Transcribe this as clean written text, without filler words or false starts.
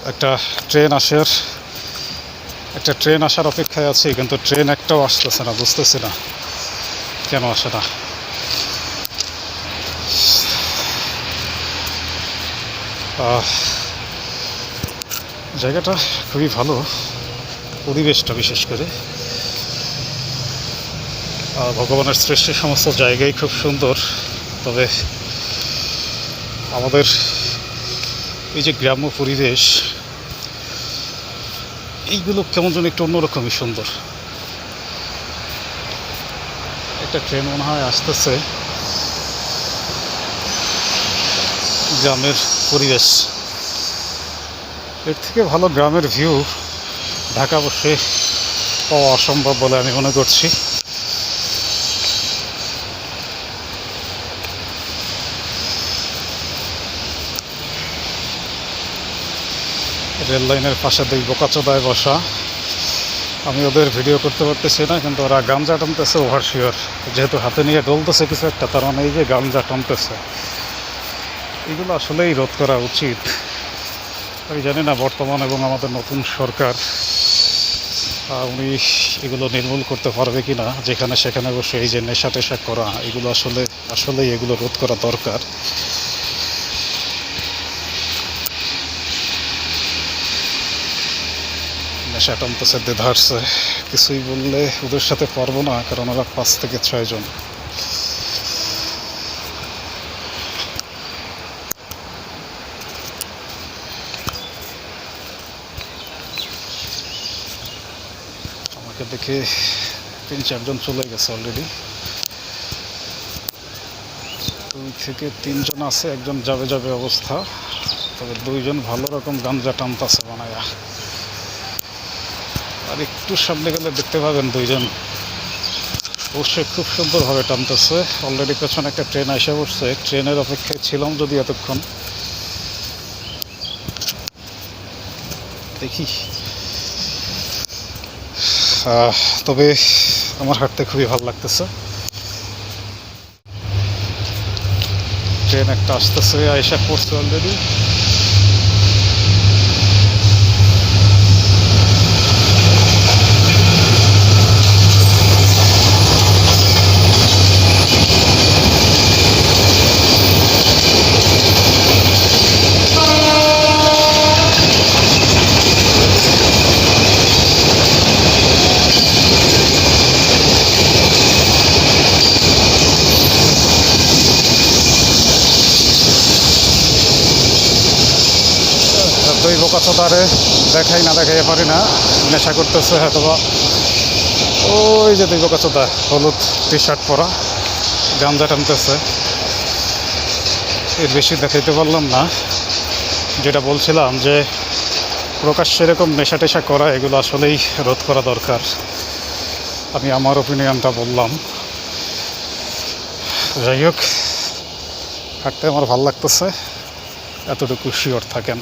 একটা ট্রেন আসার অপেক্ষায় আছি, কিন্তু ট্রেন একটাও আসতেছে না। বুঝতেছি না কেন আসে না। জায়গাটা খুবই ভালো, পরিবেশটা বিশেষ করে ভগবানের সৃষ্টি সমস্ত জায়গায় খুব সুন্দর। তবে আমাদের এই যে গ্রাম্য পরিবেশ, এইগুলো কেমন যেন একটু অন্যরকমই সুন্দর। একটা ট্রেন মনে হয় আসতেছে। গ্রামের পরিবেশ, এর থেকে ভালো গ্রামের ভিউ ঢাকা বসে পাওয়া অসম্ভব বলে আমি মনে করছি। রেল লাইনের পাশে দুই বোকাচোদায় বসা। আমি ওদের ভিডিও করতে পারতেছি না, কিন্তু ওরা গাঞ্জা টানতেছে ওভার শিওর। যেহেতু হাতে নিয়ে ডলতেছে কিছু একটা, তার মানে এই যে গাঞ্জা টানতেছে, এগুলো আসলেই রোধ করা উচিত। আমি জানি না বর্তমান এবং আমাদের নতুন সরকার উনি এগুলো নির্মূল করতে পারবে কি না। যেখানে সেখানে বসে এই যে নেশা টেশা করা, এগুলো আসলেই এগুলো রোধ করা দরকার। নেশা টানতেছে, দেধারছে, কিছুই বললে ওদের সাথে পারবো না, কারণ ওরা 5 থেকে 6 জন। আমাকে দেখে 3-4 জন চলে গেছে অলরেডি। 2 থেকে 3 জন আছে, একজন যাবে অবস্থা। তবে 2 জন ভালো রকম গাঞ্জা টানতেছে বানায়া। আর একটু সামনে গেলে দেখতে পাবেন 2 জন অবশ্যই খুব সুন্দরভাবে টানতেছে। অলরেডি পেছনে একটা ট্রেন এসে পড়ছে, ট্রেনের অপেক্ষায় ছিলাম যদি এতক্ষণ। দেখি, তবে আমার হাঁটতে খুবই ভালো লাগতেছে। ট্রেন একটা আসতেছে, আইসা পড়ছে অলরেডি। দুই বোকাচোদারে দেখাই পারি না, নেশা করতেছে হয়তোবা। ওই যে 2 বোকাচোদা হলুদ টি শার্ট পরা গাঞ্জা টানতেছে। এর বেশি দেখাইতে পারলাম না। যেটা বলছিলাম যে প্রকাশ্যে এরকম নেশা টেশা করা, এগুলো আসলেই রোধ করা দরকার। আমি আমার ওপিনিয়নটা বললাম। যাই হোক, হাঁটতে আমার ভালো লাগতেছে, এতটুকু শিওর থাকেন।